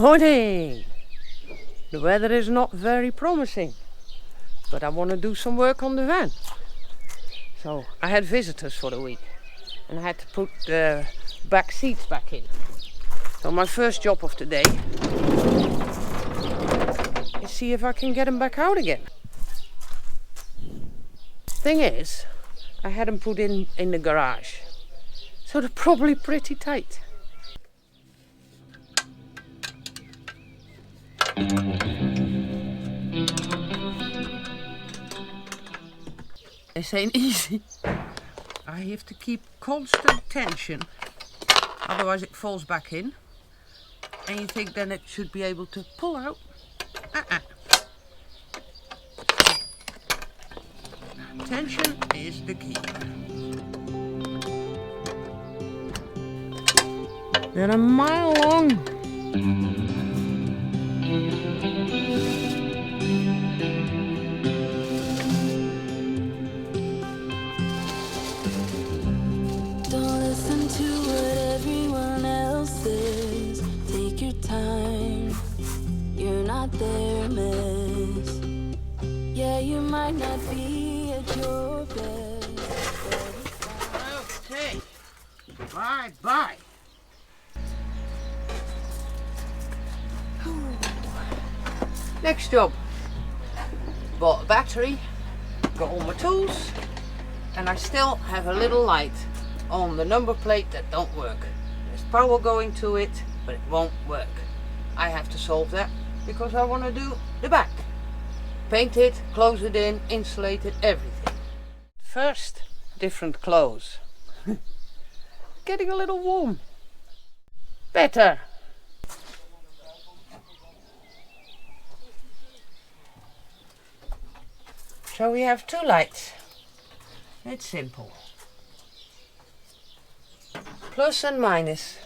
Morning! The weather is not very promising, but I want to do some work on the van. So I had visitors for the week and I had to put the back seats back in. So my first job of the day is see if I can get them back out again. Thing is, I had them put in the garage, so they're probably pretty tight. This ain't easy. I have to keep constant tension, otherwise it falls back in. And you think then it should be able to pull out. Tension is the key. They're a mile long. Don't listen to what everyone else says. Take your time. You're not their mess. Yeah, you might not be at your best, but it's fine. Okay. Bye bye. Next job. Bought a battery, got all my tools, and I still have a little light on the number plate that don't work. There's power going to it, but it won't work. I have to solve that because I want to do the back. Paint it, close it in, insulate it, everything. First, different clothes. Getting a little warm. Better. So we have two lights. It's simple. Plus and minus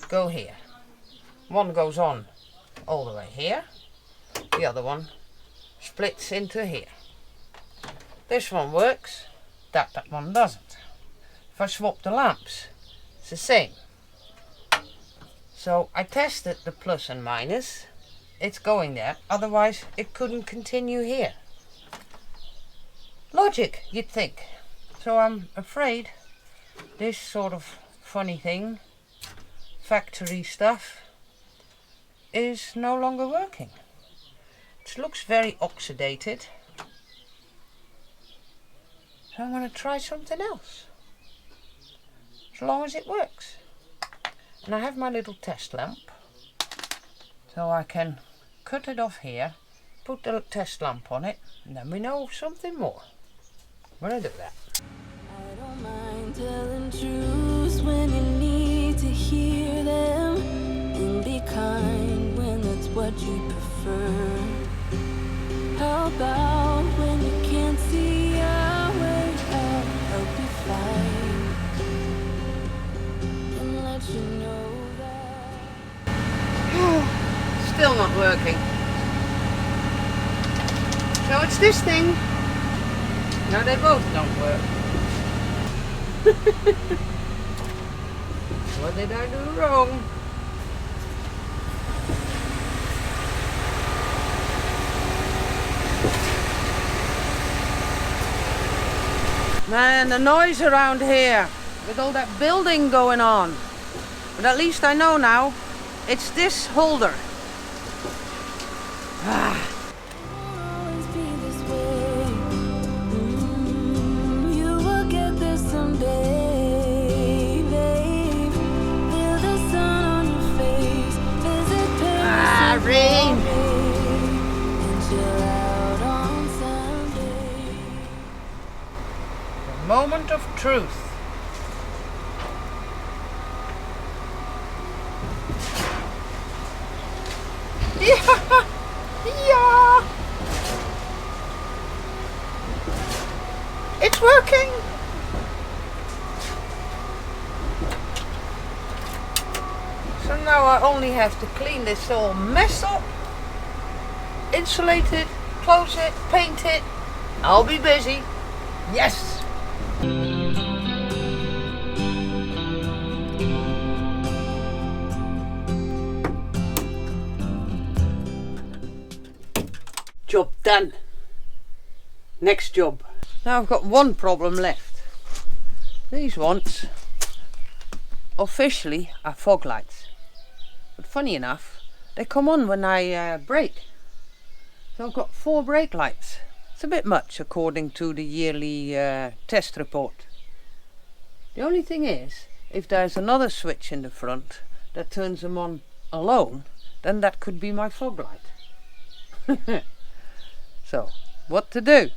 go here. One goes on all the way here. The other one splits into here. This one works, that one doesn't. If I swap the lamps, it's the same. So I tested the plus and minus. It's going there, otherwise it couldn't continue here. Logic, you'd think. So I'm afraid this sort of funny thing, factory stuff, is no longer working. It looks very oxidated. So I'm going to try something else, as long as it works. And I have my little test lamp, so I can cut it off here, put the test lamp on it, and then we know something more. I'm going to do that. I don't mind telling truths when you need to hear them, and be kind when that's what you prefer. How about when you can't see your way out? Help you fight and let you know that. Still not working. So it's this thing. No, they both don't work. What did I do wrong? Man, the noise around here with all that building going on. But at least I know now, it's this holder. Ah. Always be this way. You will get there someday, babe. Feel the sun on your face. Visit Paris Rain. and chill out on Sunday. Moment of truth. Yeah. It's working. So now I only have to clean this whole mess up, insulate it, close it, paint it. I'll be busy. Yes. Job done. Next job. Now I've got one problem left. These ones officially are fog lights. But funny enough, they come on when I brake. So I've got 4 brake lights. It's a bit much according to the yearly test report. The only thing is, if there's another switch in the front that turns them on alone, then that could be my fog light. So, what to do?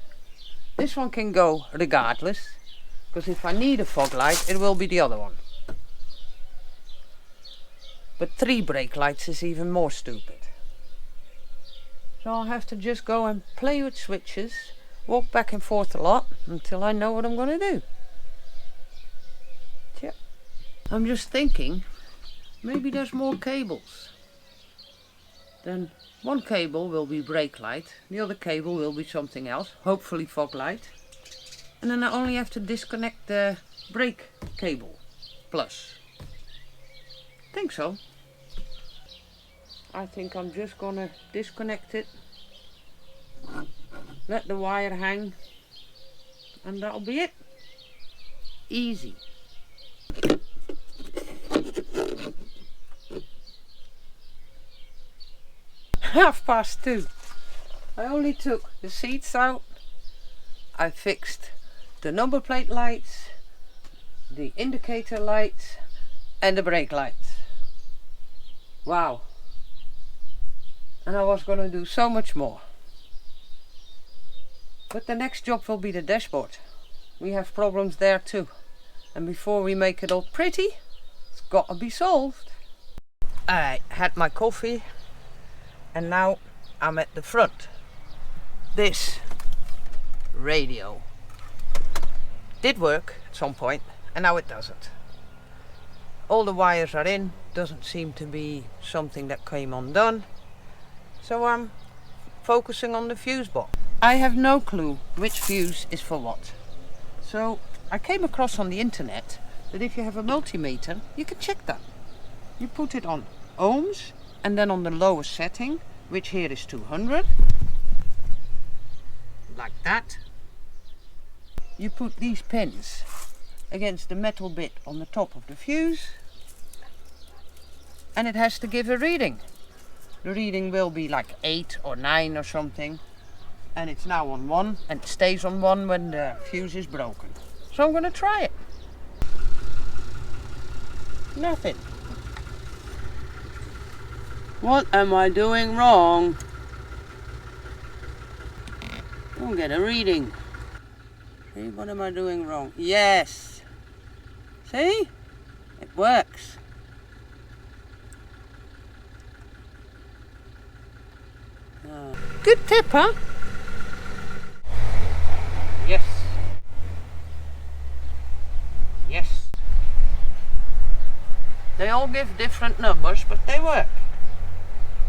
This one can go regardless, because if I need a fog light, it will be the other one. But 3 brake lights is even more stupid. So I'll have to just go and play with switches, walk back and forth a lot until I know what I'm going to do. Yep. I'm just thinking, maybe there's more cables. Then one cable will be brake light, the other cable will be something else, hopefully fog light. And then I only have to disconnect the brake cable plus. Think so. I think I'm just gonna disconnect it, let the wire hang, and that'll be it. Easy. Half past 2. I only took the seats out. I fixed the number plate lights, the indicator lights, and the brake lights. Wow. And I was going to do so much more. But the next job will be the dashboard. We have problems there too. And before we make it all pretty, it's got to be solved. I had my coffee and now I'm at the front. This radio did work at some point and now it doesn't. All the wires are in, doesn't seem to be something that came undone. So I'm focusing on the fuse box. I have no clue which fuse is for what. So I came across on the internet that if you have a multimeter, you can check that. You put it on ohms and then on the lowest setting, which here is 200, like that. You put these pins against the metal bit on the top of the fuse and it has to give a reading. The reading will be like 8 or 9 or something, and it's now on 1 and it stays on 1 when the fuse is broken. So I'm going to try it. Nothing. What am I doing wrong? Don't get a reading. See, what am I doing wrong? Yes. See? It works. Good tip, huh? Yes. Yes. They all give different numbers, but they work.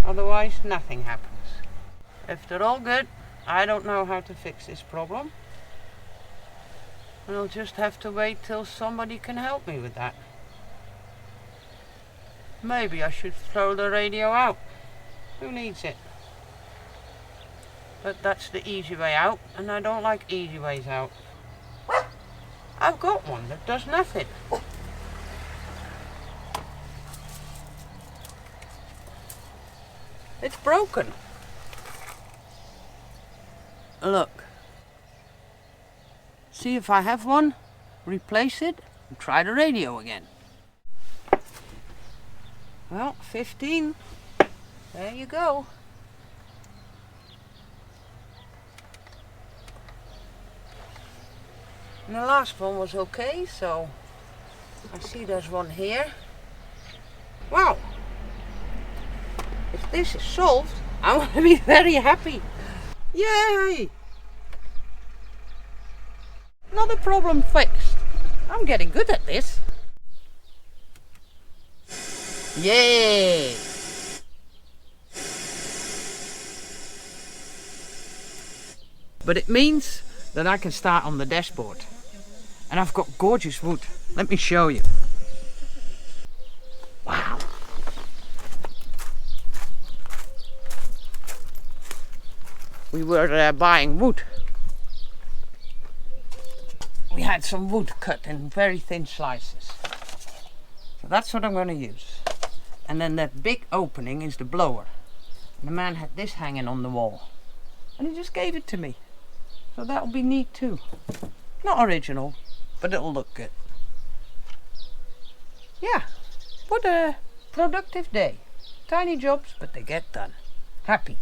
Otherwise, nothing happens. If they're all good, I don't know how to fix this problem. I'll just have to wait till somebody can help me with that. Maybe I should throw the radio out. Who needs it? But that's the easy way out, and I don't like easy ways out. I've got one that does nothing. It's broken. Look. See if I have one, replace it, and try the radio again. Well, 15. There you go. And the last one was okay, so I see there's one here. Wow! If this is solved, I'm going to be very happy. Yay! Another problem fixed. I'm getting good at this. Yay! But it means that I can start on the dashboard. And I've got gorgeous wood. Let me show you. Wow. we were buying wood. We had some wood cut in very thin slices. So that's what I'm going to use. And then that big opening is the blower. And the man had this hanging on the wall. And he just gave it to me. So that'll be neat too. Not original, but it'll look good. Yeah, what a productive day. Tiny jobs, but they get done. Happy.